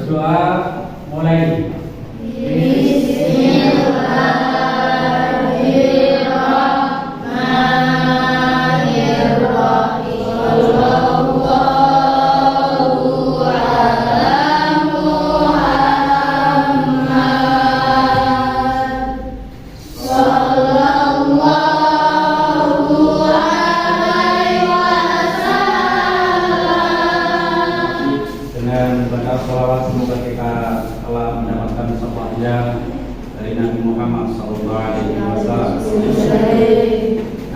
berdoa mulai. Dengan baca sholawat semoga kita telah mendapatkan syafaatnya dari Nabi Muhammad SAW.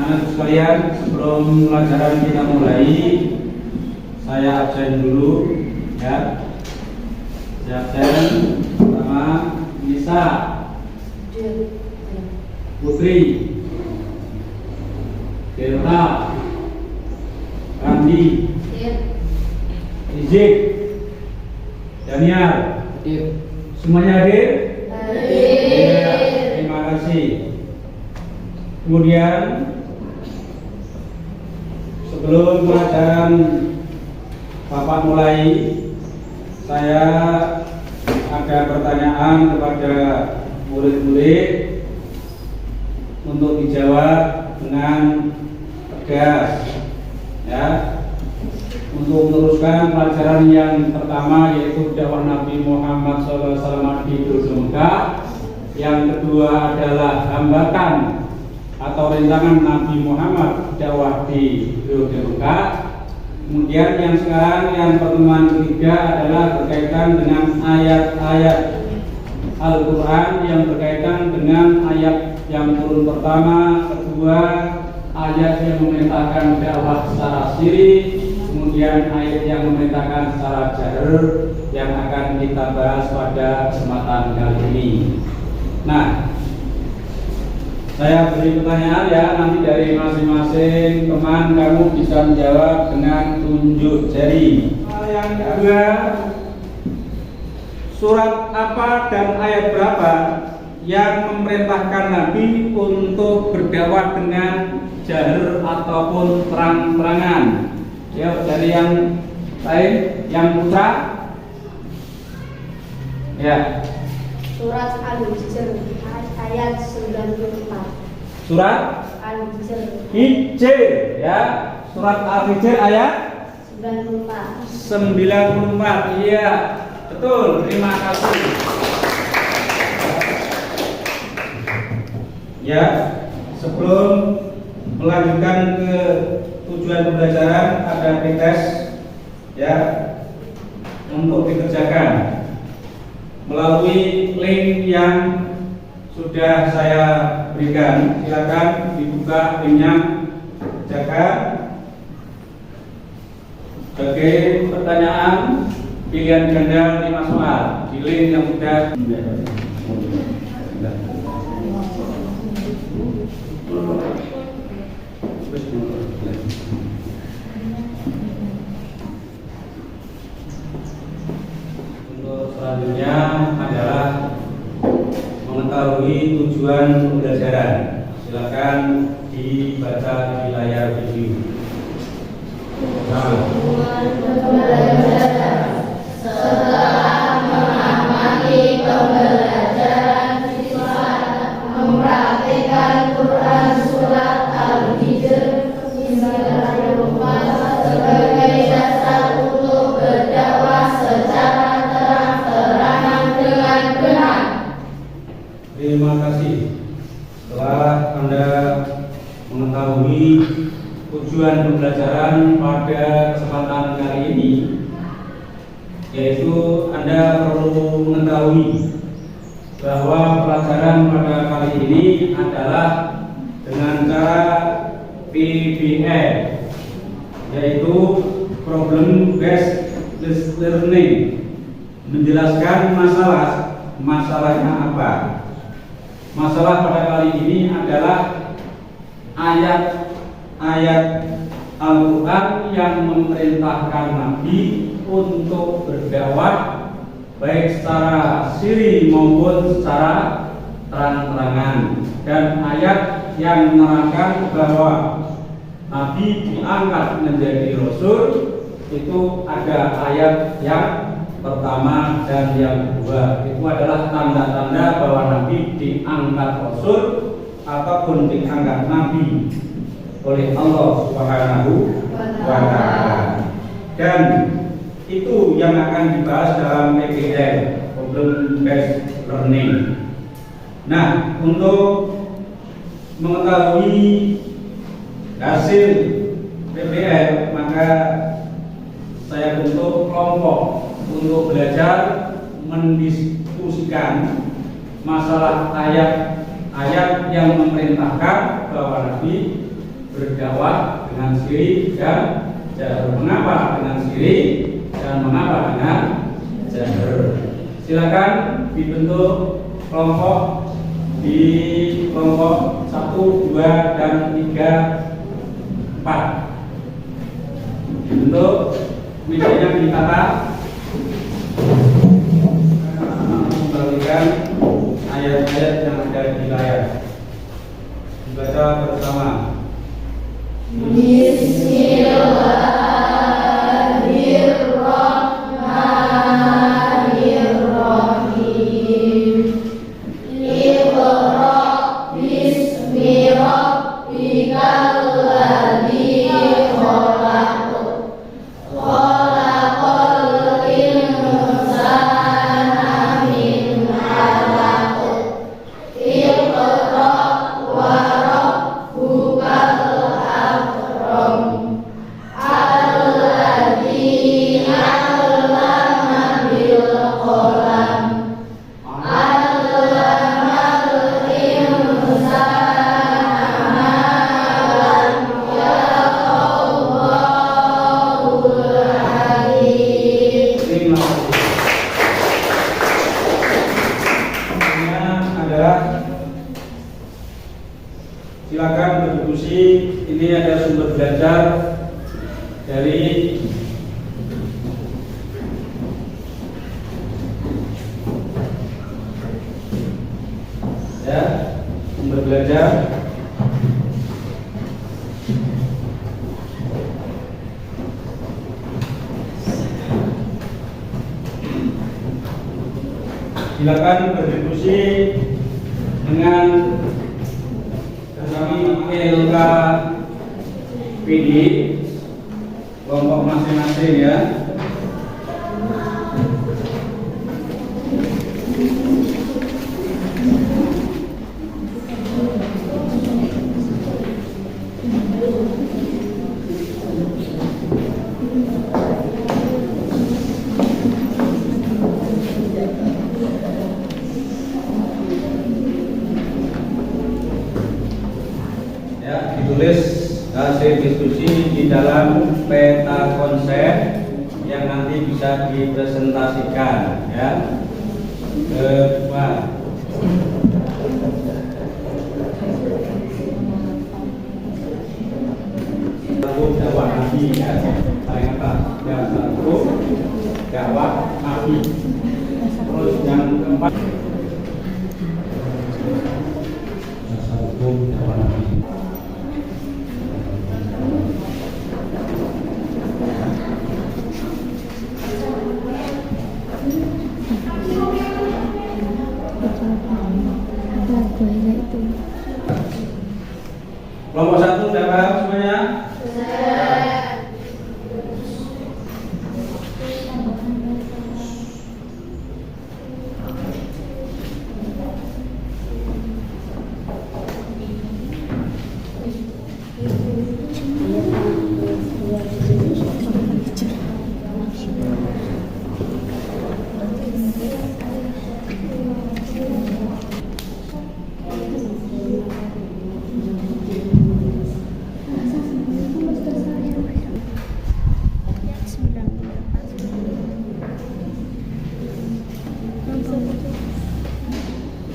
Nah, sekalian, sebelum pelajaran kita mulai, saya absen dulu, ya. Saya absen pertama Nisa, Putri, Delta, Randi, Rizik, Daniel, semuanya hadir? Ya, terima kasih. Kemudian sebelum pelajaran Bapak mulai, saya ada pertanyaan kepada murid-murid untuk dijawab dengan tegas, ya. Untuk meneruskan pelajaran yang pertama, yaitu dakwah Nabi Muhammad SAW di Mekah. Yang kedua adalah hambatan atau rintangan Nabi Muhammad dakwah di Mekah. Kemudian yang sekarang, yang pertemuan ketiga adalah berkaitan dengan ayat-ayat Al-Quran yang berkaitan dengan ayat yang turun pertama, kedua ayat yang memerintahkan dakwah secara siri, kemudian ayat yang memerintahkan secara jahr yang akan kita bahas pada kesempatan kali ini. Nah, saya beri pertanyaan, ya, nanti dari masing-masing teman kamu bisa menjawab dengan tunjuk jari. Yang kedua, surat apa dan ayat berapa yang memerintahkan Nabi untuk berdakwah dengan jahr ataupun terang-terangan? Ya, dari yang lain, yang putra, ya. Surat Al-Hijr ayat 94. Surat Al-Hijr, ya. Surat Al-Hijr ayat 94. Iya, betul. Terima kasih. Ya, sebelum melanjutkan ke tujuan pembelajaran, ada pretest, ya, untuk dikerjakan melalui link yang sudah saya berikan. Silakan dibuka linknya, kerjakan. Sebagai pertanyaan pilihan ganda 5 soal di link yang sudah. Untuk selanjutnya adalah mengetahui tujuan pembelajaran. Silakan dibaca di layar video. Setelah mengamati pembelajaran siswa mempraktikkan Quran surat Al-Hijr sebagai dasar untuk berdakwah secara terang-terangan dengan benar. Terima kasih. Setelah Anda mengetahui tujuan pembelajaran pada kesempatan kali ini, yaitu Anda perlu mengetahui bahwa pelajaran pada kali ini adalah dengan cara PBL, yaitu Problem Based Learning. Menjelaskan masalahnya apa. Masalah pada kali ini adalah ayat Al-Quran yang memerintahkan Nabi untuk berdakwah baik secara siri maupun secara terang-terangan, dan ayat yang menerangkan bahwa Nabi diangkat menjadi Rasul. Itu ada ayat yang pertama dan yang kedua. Itu adalah tanda-tanda bahwa Nabi diangkat Rasul ataupun diangkat Nabi oleh Allah Subhanahu wa Ta'ala. Dan itu yang akan dibahas dalam PBL, Problem Based Learning. Nah, untuk mengetahui hasil PBL, maka saya bentuk kelompok untuk belajar mendiskusikan masalah ayat-ayat yang memerintahkan bahwa Nabi berdakwah dengan siri dan jahar. Mengapa dengan siri dan mengapa dengan jahar? Silakan dibentuk kelompok di kelompok 1, 2, dan 3, 4. Dibentuk, mejanya ditata, kembalikan ayat-ayat yang ada di layar. Dibaca bersama. Bismillahirrahmanirrahim. Iqra bismi rabbikal ladzi khalaq. Khalaqal insana min 'alaq. Iqra wa rabbukal akram. Alladzi 'allama bil qalam. Allamal insana ma lam ya'lamul alim. Terima kasih. Ini adalah, silakan berdiskusi. Ini ada sumber belajar dari sumber belajar silakan berdiskusi dengan kami LKPD kelompok masing-masing ya. Ditulis hasil diskusi di dalam peta konsep yang nanti bisa dipresentasikan ya. Kedua, dakwah Nabi ya, paling atas yang satu dakwah Nabi. Terus yang keempat dasar hukum dakwah Nabi. Kelompok 1 sudah paham semuanya?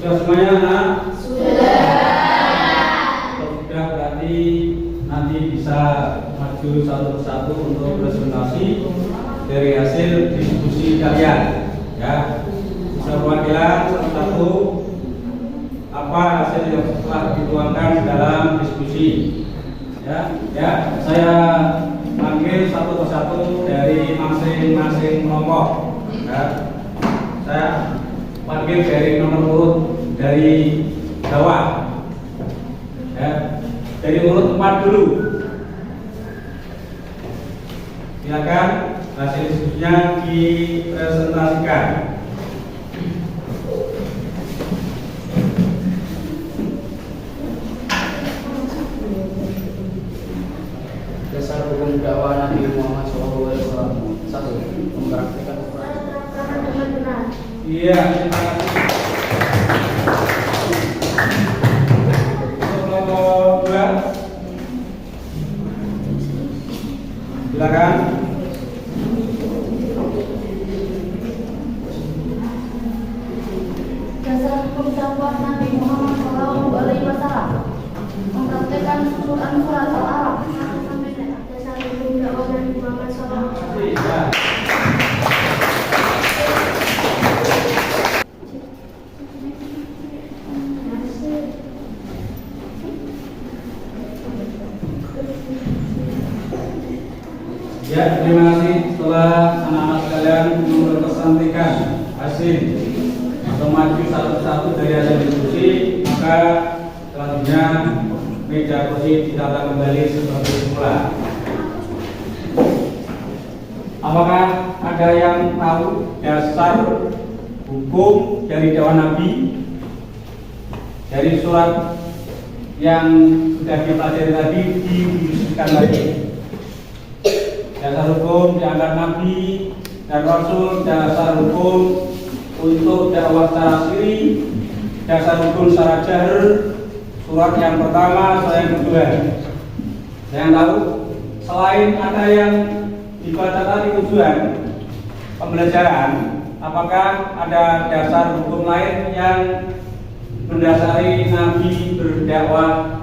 Sudah semuanya anak? Sudah, berarti nanti bisa maju satu persatu untuk presentasi dari hasil diskusi kalian ya. Bisa perwakilan satu-satu apa hasil yang telah dituangkan dalam diskusi ya. Saya panggil satu persatu dari masing-masing kelompok ya. Ya. Saya panggil dari nomor urut dari bawah. Ya. Dari urut 4 dulu. Silakan hasil diskusinya dipresentasikan. Dasar hukum dakwah Nabi Muhammad SAW. 1. Mempraktikkan dengan benar. Iya, terima kasih. Nomor 2. Silakan. Dasar hukum dakwah Nabi Muhammad SAW mempraktikkan surat Al-Araf. Dasar hukum dakwah Nabi Muhammad SAW. Iya. Ya, terima kasih. Setelah anak-anak sekalian mempresentasikan hasil atau maju satu-satu dari hasil diskusi, maka selanjutnya meja kursi ditata kembali seperti semula. Apakah ada yang tahu dasar hukum dari dakwah Nabi dari surat yang sudah kita pelajari tadi didiskusikan lagi? Dasar hukum dianggap Nabi dan Rasul, dasar hukum untuk dakwah secara siri, dasar hukum secara jahr, surat yang pertama, surat yang kedua. Yang tahu, selain ada yang dibaca tadi tujuan pembelajaran, apakah ada dasar hukum lain yang mendasari Nabi berdakwah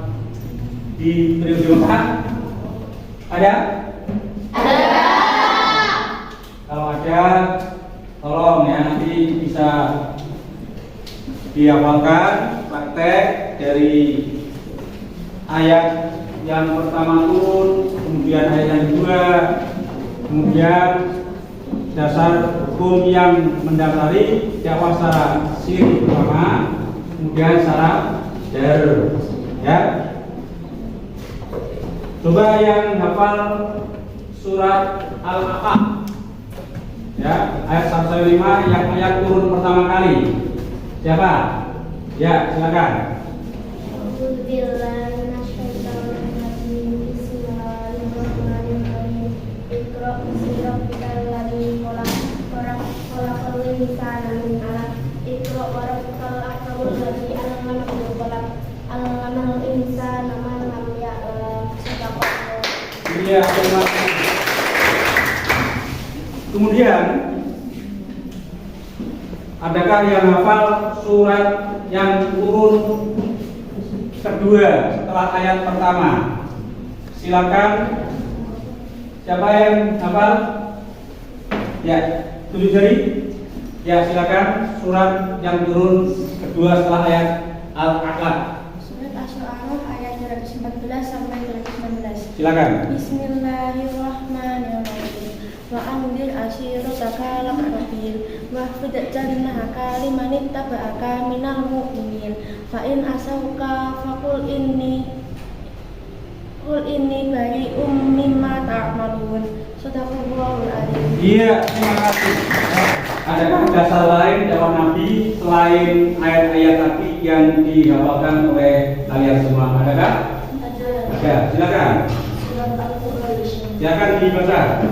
di periode Mekah? Ada? Kalau ada, tolong ya nanti bisa dihafalkan praktek dari ayat yang pertama turun, kemudian ayat yang kedua, kemudian dasar hukum yang mendasari dakwah secara siri pertama, kemudian secara jahr. Ya. Coba yang hafal surat Al-Aqaf. Ya, ayat 105 yang ayat turun pertama kali. Siapa? Ya, silakan. Iya, terima kasih. Kemudian adakah yang hafal surat yang turun kedua setelah ayat pertama? Silakan. Siapa yang hafal? Ya, tujuh jari. Ya, silakan. Surat yang turun kedua setelah ayat Al-Aqaf. Surat Asy-Syu'ara ayat 214 sampai 219. Silakan. Bismillahirrahmanirrahim. Wa anzir ashirataka al-aqrabin wa khudh jannahaka liman ittaba'aka minal mu'minin fa in asauka faqul inni bari'um mimma ta'malun. Shadaqallahul azim. Iya, terima kasih. Adakah dasar lain dakwah Nabi selain ayat-ayat tadi yang dihafalkan oleh kalian semua? Adakah? Ada. Silakan. Silakan dibaca.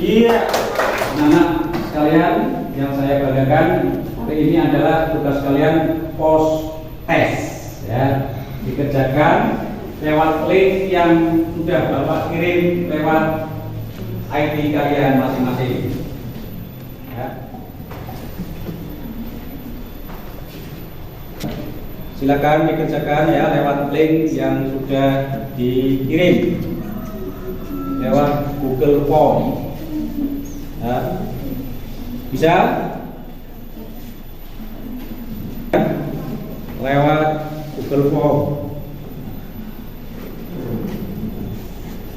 Iya, anak sekalian yang saya banggakan, hari ini adalah tugas kalian post test, ya, dikerjakan lewat link yang sudah Bapak kirim lewat ID kalian masing-masing. Ya. Silakan dikerjakan ya lewat link yang sudah dikirim lewat Google Form. Ya. Bisa? Lewat Google Form.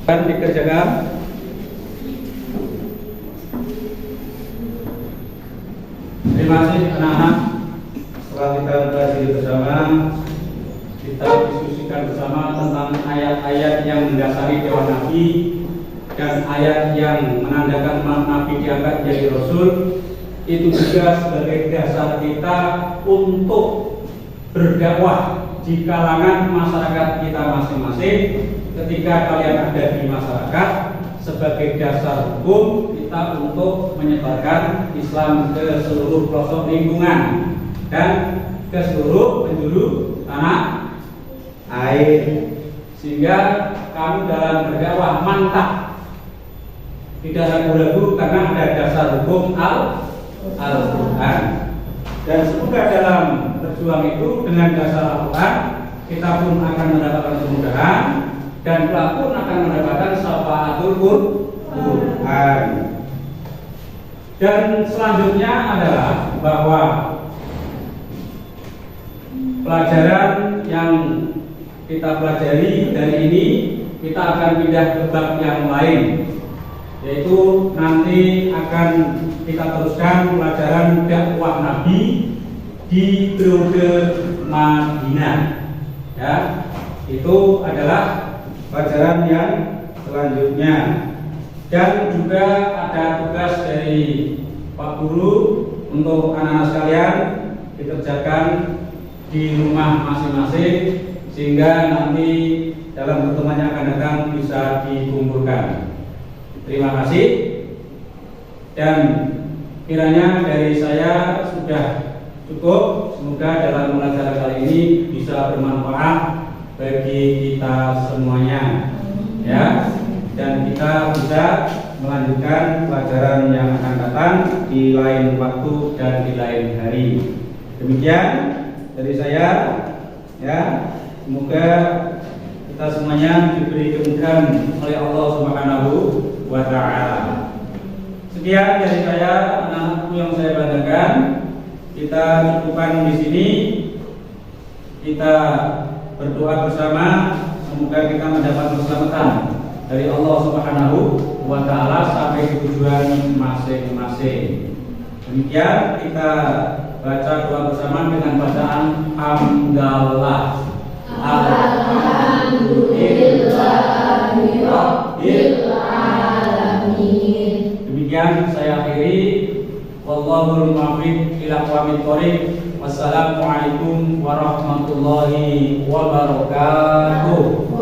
Kan dikerjakan. Terima kasih anak-anak. Setelah kita belajar bersama, kita diskusikan bersama tentang ayat-ayat yang mendasari dewan Nabi dan ayat yang menandakan Nabi diangkat jadi Rasul. Itu juga sebagai dasar kita untuk berdakwah di kalangan masyarakat kita masing-masing. Ketika kalian ada di masyarakat, sebagai dasar hukum kita untuk menyebarkan Islam ke seluruh pelosok lingkungan dan ke seluruh penjuru tanah air, sehingga kami dalam berdakwah mantap, tidak ragu-ragu karena ada dasar hukum Al-Quran. Dan semoga dalam berjuang itu dengan dasar Al-Quran kita pun akan mendapatkan kemudahan dan kelak pun akan mendapatkan syafaatul Quran. Dan selanjutnya adalah bahwa pelajaran yang kita pelajari dari ini kita akan pindah ke bab yang lain, yaitu nanti akan kita teruskan pelajaran dakwah Nabi di periode Madinah. Ya, itu adalah pelajaran yang selanjutnya. Dan juga ada tugas dari Pak Guru untuk anak-anak sekalian dikerjakan di rumah masing-masing, sehingga nanti dalam pertemuan yang akan datang bisa dikumpulkan. Terima kasih. Dan kiranya dari saya sudah cukup. Semoga dalam pelajaran kali ini bisa bermanfaat bagi kita semuanya, ya. Dan kita bisa melanjutkan pelajaran yang akan datang di lain waktu dan di lain hari. Demikian dari saya, ya. Semoga kita semuanya diberi kemudahan oleh Allah Subhanahu wa Ta'ala. Sekian dari saya, anak-anakku yang saya banggakan. Kita cukupkan di sini. Kita berdoa bersama, semoga kita mendapat keselamatan dari Allah Subhanahu wa Ta'ala sampai di tujuan masing-masing. Demikian kita baca doa bersama dengan bacaan hamdalah. Alhamdulillahirabbil alamin. Demikian saya akhiri. Wallahul muwaffiq ila aqwamit thoriq. Wassalamualaikum warahmatullahi wabarakatuh.